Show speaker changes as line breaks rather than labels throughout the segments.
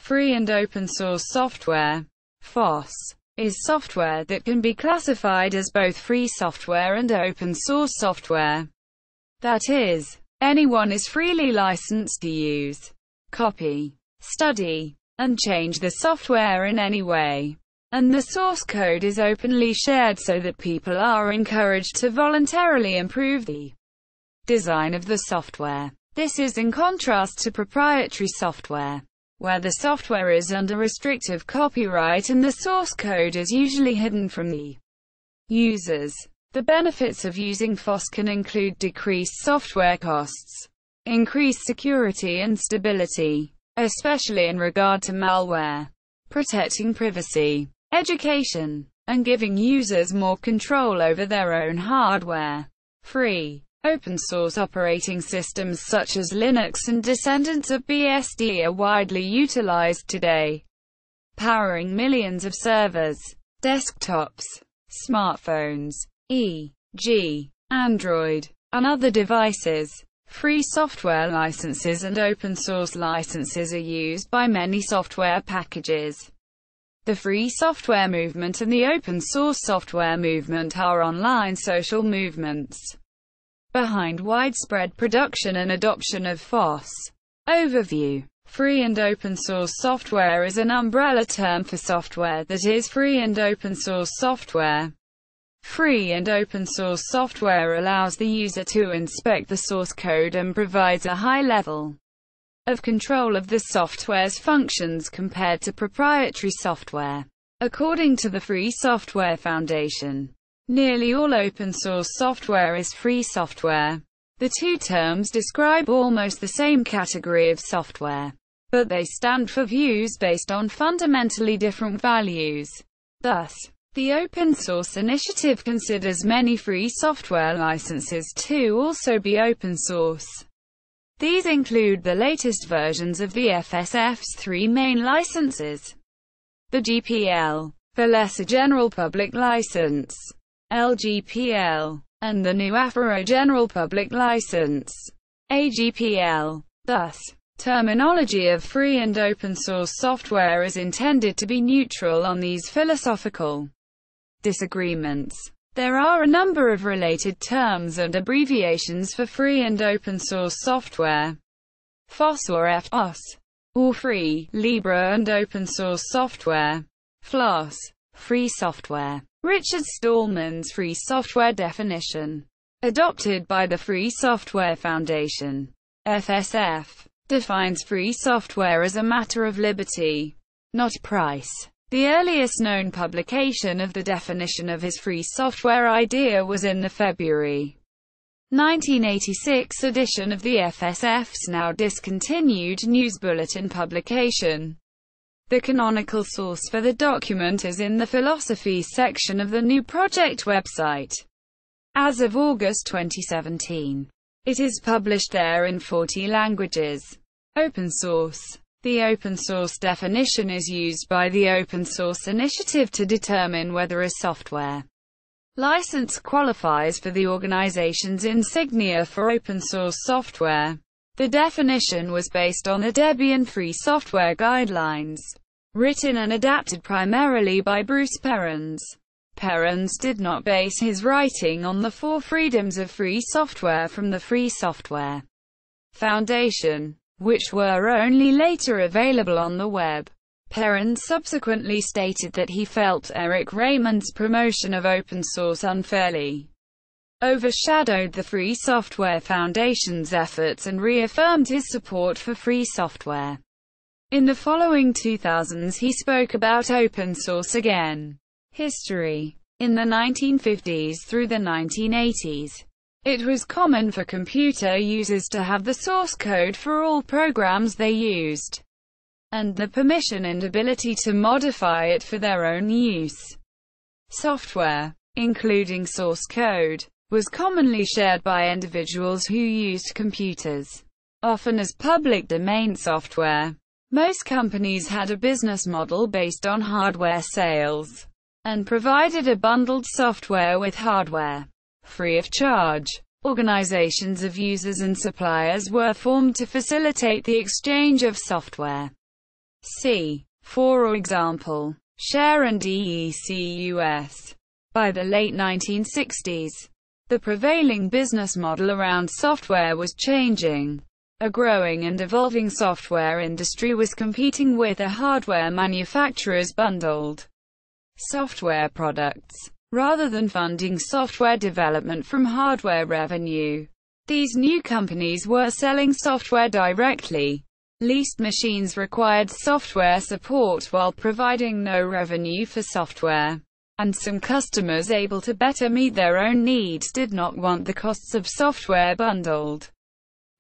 Free and open source software. Flos is software that can be classified as both free software and open source software. That is, anyone is freely licensed to use, copy, study, and change the software in any way. And the source code is openly shared so that people are encouraged to voluntarily improve the design of the software. This is in contrast to proprietary software, where the software is under restrictive copyright and the source code is usually hidden from the users. The benefits of using Flos can include decreased software costs, increased security and stability, especially in regard to malware, protecting privacy, education, and giving users more control over their own hardware. Free, open-source operating systems such as Linux and descendants of BSD are widely utilized today, powering millions of servers, desktops, smartphones, e.g., Android, and other devices. Free software licenses and open-source licenses are used by many software packages. The free software movement and the open-source software movement are online social movements behind widespread production and adoption of Flos. Overview. Free and open source software is an umbrella term for software that is free and open source software. Free and open source software allows the user to inspect the source code and provides a high level of control of the software's functions compared to proprietary software. According to the Free Software Foundation, nearly all open-source software is free software. The two terms describe almost the same category of software, but they stand for views based on fundamentally different values. Thus, the Open Source Initiative considers many free software licenses to also be open source. These include the latest versions of the FSF's three main licenses: the GPL, the Lesser General Public License, LGPL, and the new Afro General Public License, AGPL. Thus, terminology of free and open source software is intended to be neutral on these philosophical disagreements. There are a number of related terms and abbreviations for free and open source software. FOSS or FOSS, or free, Libre and open source software. Flos, free software. Richard Stallman's free software definition, adopted by the Free Software Foundation, FSF, defines free software as a matter of liberty, not price. The earliest known publication of the definition of his free software idea was in the February 1986 edition of the FSF's now discontinued news bulletin publication. The canonical source for the document is in the philosophy section of the GNU Project website. As of August 2017, it is published there in 40 languages. Open source. The open source definition is used by the Open Source Initiative to determine whether a software license qualifies for the organization's insignia for open source software. The definition was based on the Debian Free Software Guidelines, written and adapted primarily by Bruce Perens. Perens did not base his writing on the four freedoms of free software from the Free Software Foundation, which were only later available on the web. Perens subsequently stated that he felt Eric Raymond's promotion of open source unfairly overshadowed the Free Software Foundation's efforts and reaffirmed his support for free software. In the following 2000s he spoke about open source again. History. In the 1950s through the 1980s, it was common for computer users to have the source code for all programs they used, and the permission and ability to modify it for their own use. Software, including source code, was commonly shared by individuals who used computers, often as public domain software. Most companies had a business model based on hardware sales, and provided a bundled software with hardware, free of charge. Organizations of users and suppliers were formed to facilitate the exchange of software. C. For example, share and DECUS. By the late 1960s, the prevailing business model around software was changing. A growing and evolving software industry was competing with a hardware manufacturer's bundled software products, rather than funding software development from hardware revenue. These new companies were selling software directly. Leased machines required software support while providing no revenue for software. And some customers able to better meet their own needs did not want the costs of software bundled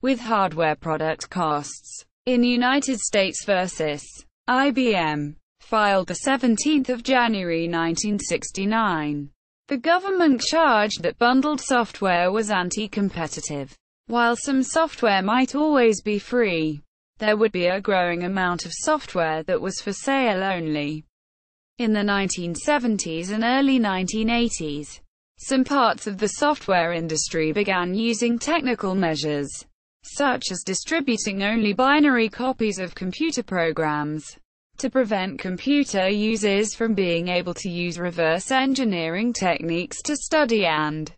with hardware product costs. In United States versus IBM, filed 17 January 1969, the government charged that bundled software was anti-competitive. While some software might always be free, there would be a growing amount of software that was for sale only. In the 1970s and early 1980s, some parts of the software industry began using technical measures, such as distributing only binary copies of computer programs, to prevent computer users from being able to use reverse engineering techniques to study and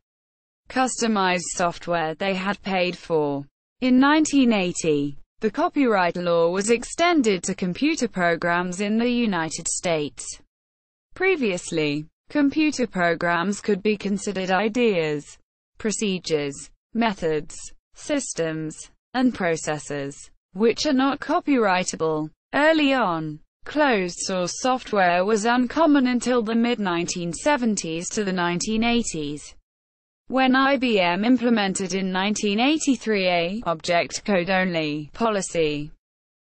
customize software they had paid for. In 1980, the copyright law was extended to computer programs in the United States. Previously, computer programs could be considered ideas, procedures, methods, systems, and processes, which are not copyrightable. Early on, closed-source software was uncommon until the mid-1970s to the 1980s, when IBM implemented in 1983 a object code-only policy,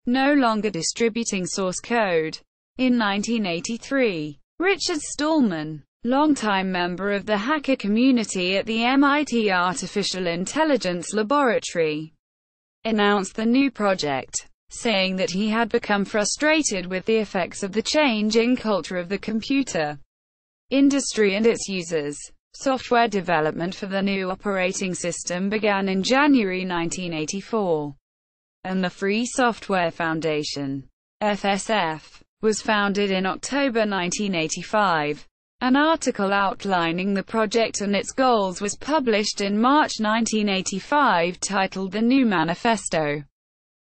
no longer distributing source code. In 1983, Richard Stallman, longtime member of the hacker community at the MIT Artificial Intelligence Laboratory, announced the new project, saying that he had become frustrated with the effects of the changing culture of the computer industry and its users. Software development for the new operating system began in January 1984, and the Free Software Foundation, FSF, was founded in October 1985. An article outlining the project and its goals was published in March 1985 titled The New Manifesto.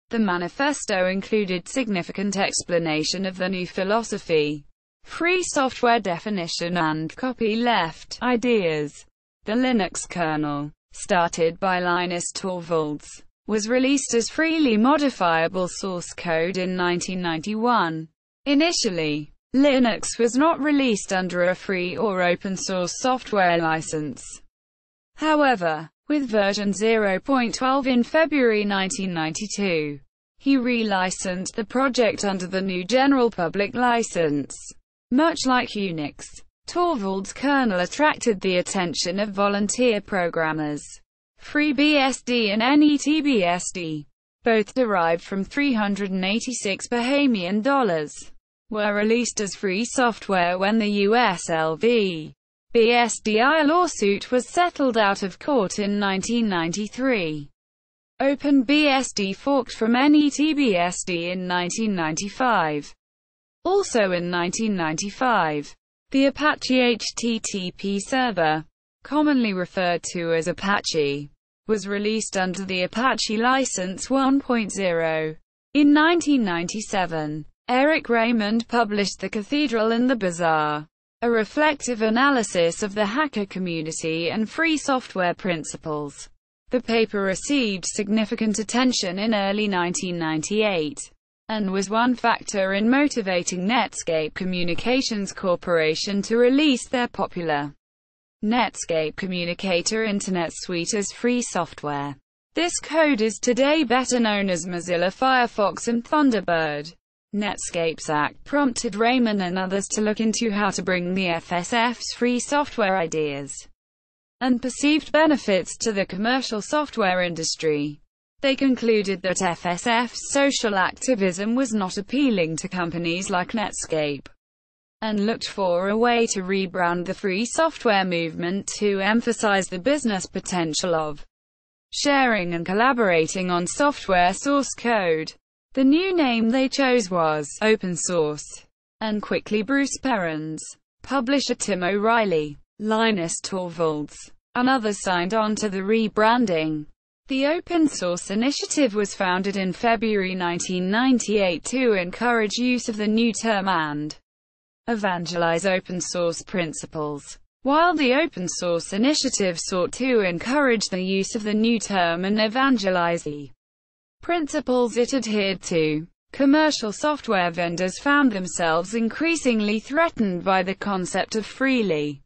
The manifesto included significant explanation of the new philosophy, free software definition and copyleft ideas. The Linux kernel, started by Linus Torvalds, was released as freely modifiable source code in 1991. Initially, Linux was not released under a free or open-source software license. However, with version 0.12 in February 1992, he relicensed the project under the new general public license. Much like Unix, Torvalds' kernel attracted the attention of volunteer programmers. FreeBSD and NetBSD, both derived from 386 Bahamian dollars, were released as free software when the US LV-BSDI lawsuit was settled out of court in 1993. OpenBSD forked from NetBSD in 1995. Also in 1995, the Apache HTTP server, commonly referred to as Apache, was released under the Apache License 1.0. In 1997, Eric Raymond published The Cathedral and the Bazaar, a reflective analysis of the hacker community and free software principles. The paper received significant attention in early 1998, and was one factor in motivating Netscape Communications Corporation to release their popular Netscape Communicator Internet Suite as free software. This code is today better known as Mozilla Firefox and Thunderbird. Netscape's act prompted Raymond and others to look into how to bring the FSF's free software ideas and perceived benefits to the commercial software industry. They concluded that FSF's social activism was not appealing to companies like Netscape, and looked for a way to rebrand the free software movement to emphasize the business potential of sharing and collaborating on software source code. The new name they chose was open source, and quickly Bruce Perens, publisher Tim O'Reilly, Linus Torvalds, and others signed on to the rebranding. The Open Source Initiative was founded in February 1998 to encourage use of the new term and evangelize open source principles. While the Open Source Initiative sought to encourage the use of the new term and evangelize the principles it adhered to, commercial software vendors found themselves increasingly threatened by the concept of freely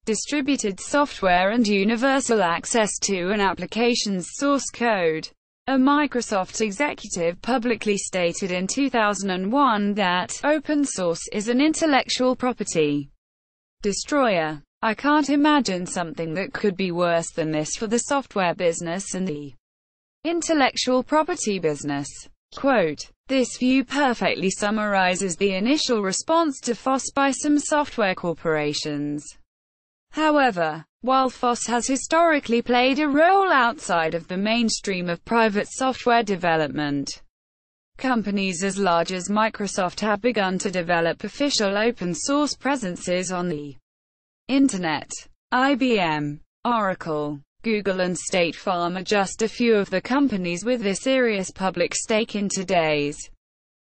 distributed software and universal access to an application's source code. A Microsoft executive publicly stated in 2001 that open source is an intellectual property destroyer. I can't imagine something that could be worse than this for the software business and the intellectual property business. Quote, this view perfectly summarizes the initial response to FOSS by some software corporations. However, while FOSS has historically played a role outside of the mainstream of private software development, companies as large as Microsoft have begun to develop official open-source presences on the Internet. IBM, Oracle, Google and State Farm are just a few of the companies with a serious public stake in today's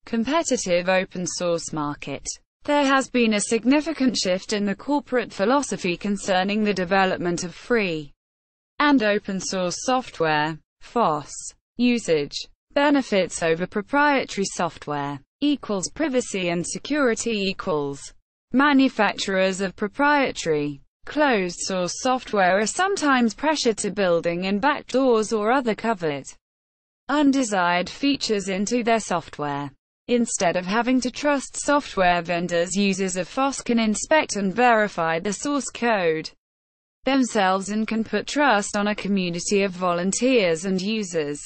competitive open-source market. There has been a significant shift in the corporate philosophy concerning the development of free and open-source software. FOSS. Usage. Benefits over proprietary software equals privacy and security equals. Manufacturers of proprietary, closed-source software are sometimes pressured to building in backdoors or other covered, undesired features into their software. Instead of having to trust software vendors, users of FOSS can inspect and verify the source code themselves and can put trust on a community of volunteers and users.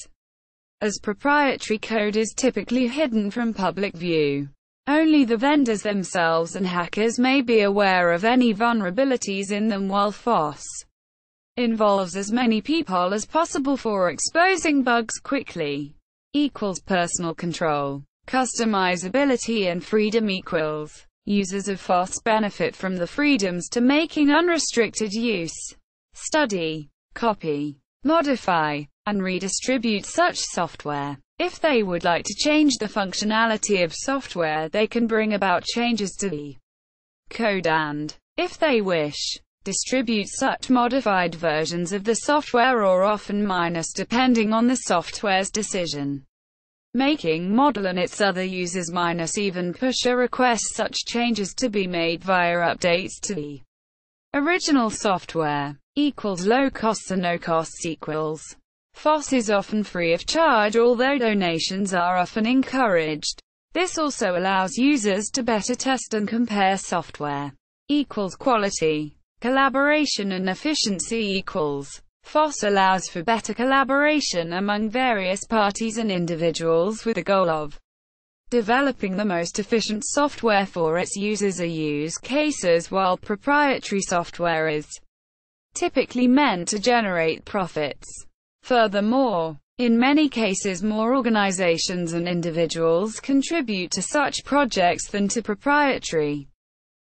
As proprietary code is typically hidden from public view, only the vendors themselves and hackers may be aware of any vulnerabilities in them, while FOSS involves as many people as possible for exposing bugs quickly. Equals personal control. Customizability and freedom equals. Users of FOSS benefit from the freedoms to making unrestricted use, study, copy, modify, and redistribute such software. If they would like to change the functionality of software, they can bring about changes to the code and, if they wish, distribute such modified versions of the software, or often minus depending on the software's decision making model and its other users, minus even push a request such changes to be made via updates to the original software. Equals low costs and no costs equals. FOSS is often free of charge, although donations are often encouraged. This also allows users to better test and compare software. Equals quality, collaboration and efficiency equals. FOSS allows for better collaboration among various parties and individuals with the goal of developing the most efficient software for its users or use cases, while proprietary software is typically meant to generate profits. Furthermore, in many cases more organizations and individuals contribute to such projects than to proprietary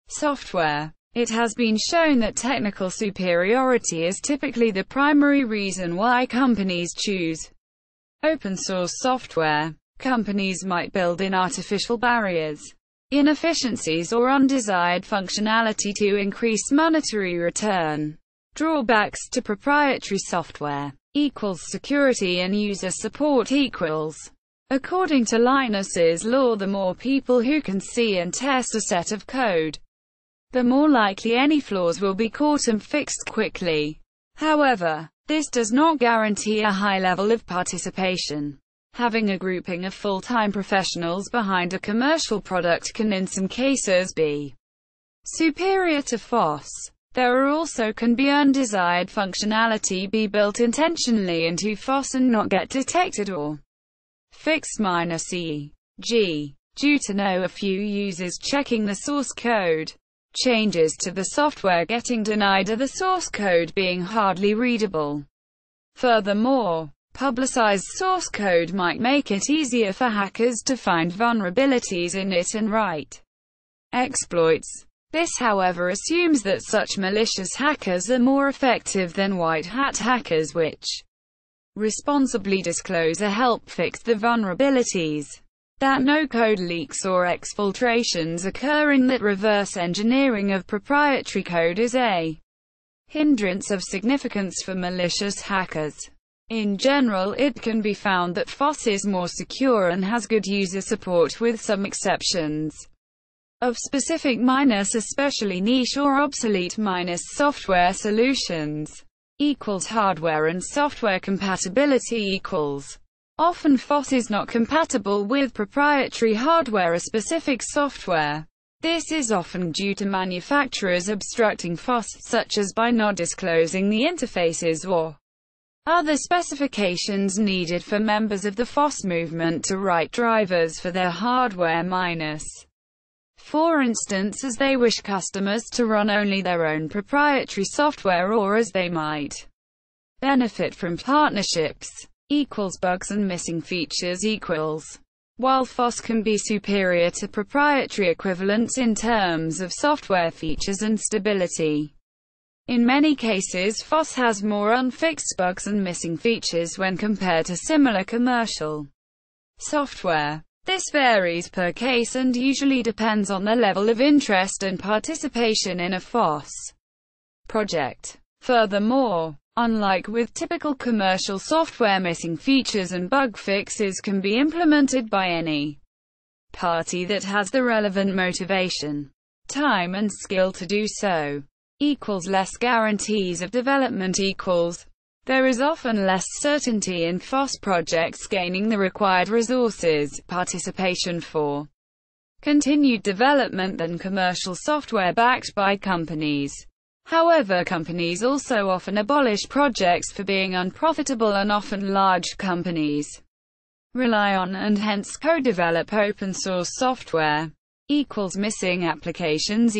software. It has been shown that technical superiority is typically the primary reason why companies choose open-source software. Companies might build in artificial barriers, inefficiencies or undesired functionality to increase monetary return. Drawbacks to proprietary software equals security and user support equals. According to Linus's law, the more people who can see and test a set of code, the more likely any flaws will be caught and fixed quickly. However, this does not guarantee a high level of participation. Having a grouping of full-time professionals behind a commercial product can in some cases be superior to FOSS. There also can be undesired functionality be built intentionally into FOSS and not get detected or fixed -e.g. due to a few users checking the source code. Changes to the software getting denied or the source code being hardly readable. Furthermore, Publicized source code might make it easier for hackers to find vulnerabilities in it and write exploits. This, however, assumes that such malicious hackers are more effective than white hat hackers which responsibly disclose or help fix the vulnerabilities. That no code leaks or exfiltrations occur in that reverse engineering of proprietary code is a hindrance of significance for malicious hackers. In general, it can be found that FOSS is more secure and has good user support with some exceptions of specific especially niche or obsolete software solutions. Hardware and software compatibility often FOSS is not compatible with proprietary hardware or specific software. This is often due to manufacturers obstructing FOSS, such as by not disclosing the interfaces or other specifications needed for members of the FOSS movement to write drivers for their hardware for instance, as they wish customers to run only their own proprietary software or as they might benefit from partnerships. Bugs and missing features While FOSS can be superior to proprietary equivalents in terms of software features and stability, in many cases FOSS has more unfixed bugs and missing features when compared to similar commercial software. This varies per case and usually depends on the level of interest and participation in a FOSS project. Furthermore, unlike with typical commercial software, missing features and bug fixes can be implemented by any party that has the relevant motivation, time and skill to do so. Less guarantees of development There is often less certainty in FOSS projects gaining the required resources, participation for continued development than commercial software backed by companies. However, companies also often abolish projects for being unprofitable, and often large companies rely on and hence co-develop open source software. Missing applications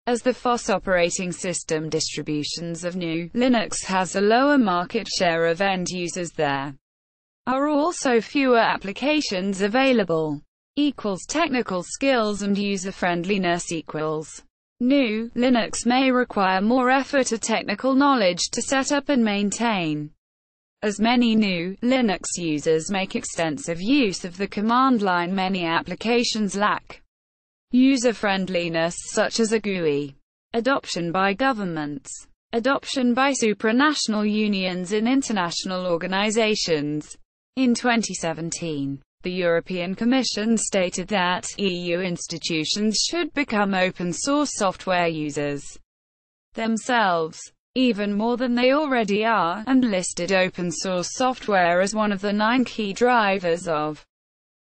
As the FOSS operating system distributions of GNU Linux has a lower market share of end users, there are also fewer applications available. Technical skills and user-friendliness GNU Linux may require more effort or technical knowledge to set up and maintain. As many GNU Linux users make extensive use of the command line, many applications lack user-friendliness, such as a GUI. Adoption by governments. Adoption by supranational unions and international organizations. In 2017, the European Commission stated that EU institutions should become open-source software users themselves, even more than they already are, and listed open-source software as one of the 9 key drivers of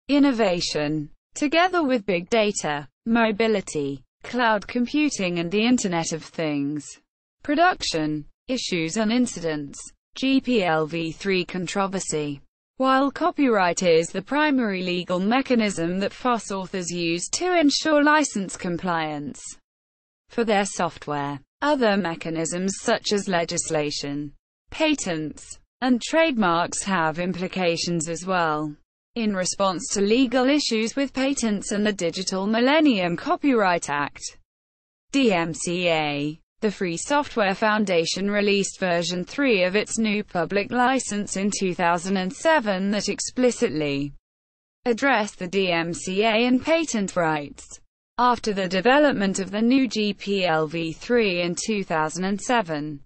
innovation. Together with big data, mobility, cloud computing and the Internet of Things. Production, issues and incidents. GPLv3 controversy. While copyright is the primary legal mechanism that FOSS authors use to ensure license compliance for their software, other mechanisms such as legislation, patents, and trademarks have implications as well. In response to legal issues with patents and the Digital Millennium Copyright Act, DMCA, the Free Software Foundation released version 3 of its new public license in 2007 that explicitly addressed the DMCA and patent rights. After the development of the new GPLv3 in 2007,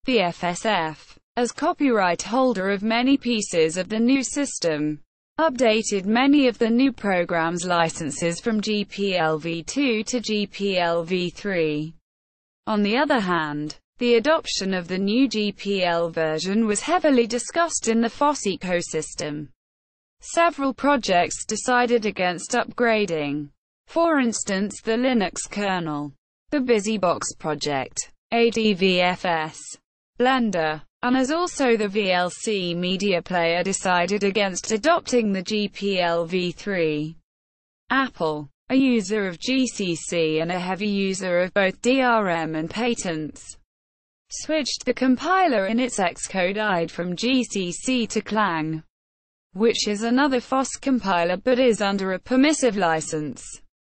the FSF, as copyright holder of many pieces of the new system, updated many of the new program's licenses from GPLv2 to GPLv3. On the other hand, the adoption of the new GPL version was heavily discussed in the FOSS ecosystem. Several projects decided against upgrading. For instance, the Linux kernel, the BusyBox project, ADVFS, Blender, and as also the VLC media player decided against adopting the GPLv3. Apple, a user of GCC and a heavy user of both DRM and patents, switched the compiler in its Xcode from GCC to Clang, which is another FOSS compiler but is under a permissive license.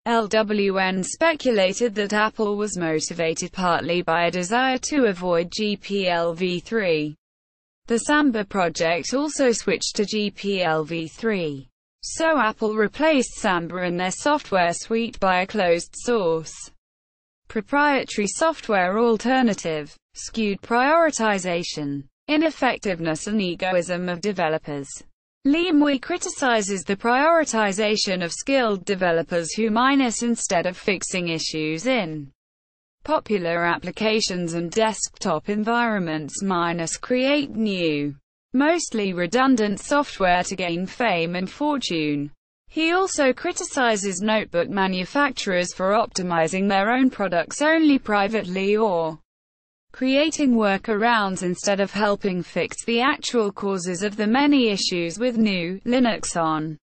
LWN speculated that Apple was motivated partly by a desire to avoid GPLv3. The Samba project also switched to GPLv3. So Apple replaced Samba in their software suite by a closed-source, proprietary software alternative. Skewed prioritization, ineffectiveness and egoism of developers. Leemwe criticizes the prioritization of skilled developers who minus instead of fixing issues in popular applications and desktop environments minus create new, mostly redundant software to gain fame and fortune. He also criticizes notebook manufacturers for optimizing their own products only privately or creating workarounds instead of helping fix the actual causes of the many issues with new Linux on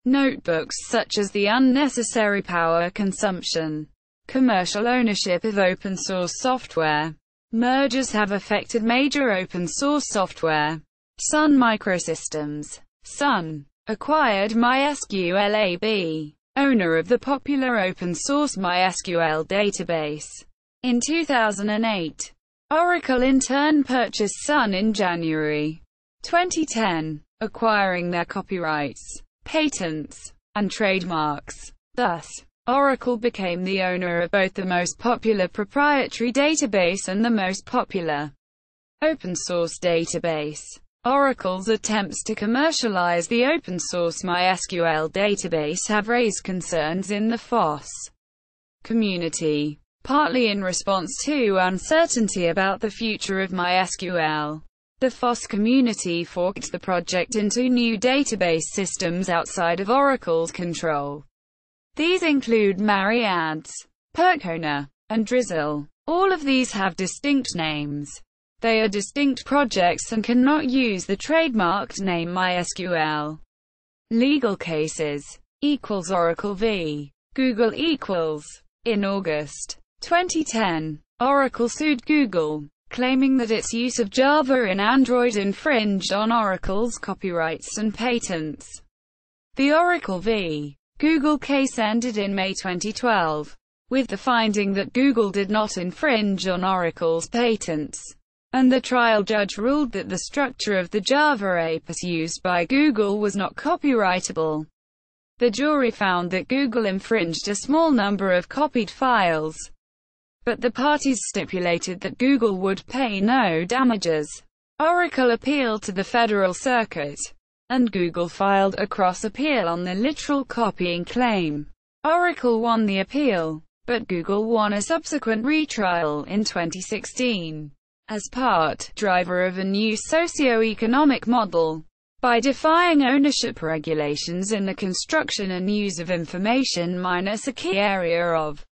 notebooks, such as the unnecessary power consumption. Commercial ownership of open source software. Mergers have affected major open source software. Sun Microsystems, Sun, acquired MySQL AB, owner of the popular open source MySQL database, in 2008. Oracle in turn purchased Sun in January 2010, acquiring their copyrights, patents, and trademarks. Thus, Oracle became the owner of both the most popular proprietary database and the most popular open-source database. Oracle's attempts to commercialize the open-source MySQL database have raised concerns in the FOSS community, partly in response to uncertainty about the future of MySQL. The FOSS community forked the project into new database systems outside of Oracle's control. These include Mariads, Percona, and Drizzle. All of these have distinct names. They are distinct projects and cannot use the trademarked name MySQL. Legal cases Oracle v. Google . In August 2010, Oracle sued Google, claiming that its use of Java in Android infringed on Oracle's copyrights and patents. The Oracle v. Google case ended in May 2012, with the finding that Google did not infringe on Oracle's patents, and the trial judge ruled that the structure of the Java APIs used by Google was not copyrightable. The jury found that Google infringed a small number of copied files, but the parties stipulated that Google would pay no damages. Oracle appealed to the Federal Circuit, and Google filed a cross-appeal on the literal copying claim. Oracle won the appeal, but Google won a subsequent retrial in 2016, as part driver of a new socio-economic model. By defying ownership regulations in the construction and use of information minus a key area of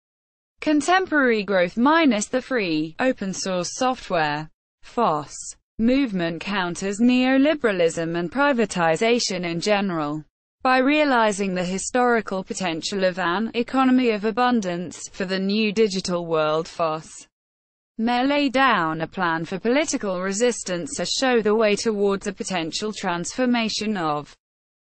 contemporary growth minus the free, open-source software, FOSS movement counters neoliberalism and privatization in general. By realizing the historical potential of an economy of abundance for the new digital world, FOSS may lay down a plan for political resistance to show the way towards a potential transformation of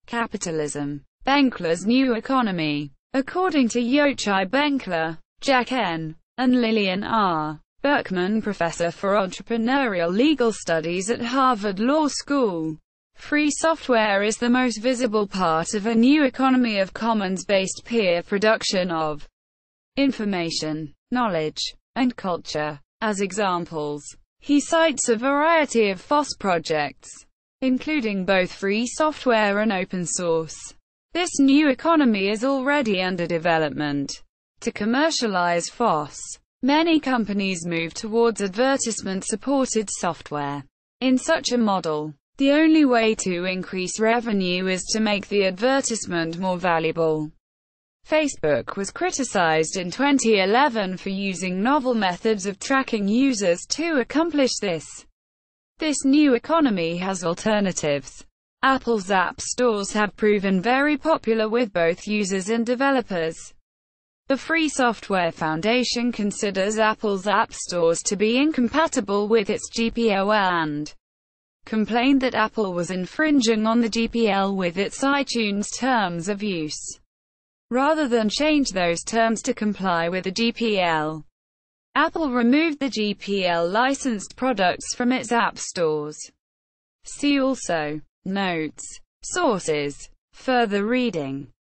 capitalism. Benkler's New Economy. According to Yochai Benkler, Jack N., and Lillian R. Berkman, professor for entrepreneurial legal studies at Harvard Law School, free software is the most visible part of a new economy of commons-based peer production of information, knowledge, and culture. As examples, he cites a variety of FOSS projects, including both free software and open source. This new economy is already under development. To commercialize FOSS, many companies move towards advertisement-supported software. In such a model, the only way to increase revenue is to make the advertisement more valuable. Facebook was criticized in 2011 for using novel methods of tracking users to accomplish this. This new economy has alternatives. Apple's app stores have proven very popular with both users and developers. The Free Software Foundation considers Apple's app stores to be incompatible with its GPL and complained that Apple was infringing on the GPL with its iTunes terms of use, rather than change those terms to comply with the GPL. Apple removed the GPL licensed products from its app stores. See also. Notes. Sources. Further reading.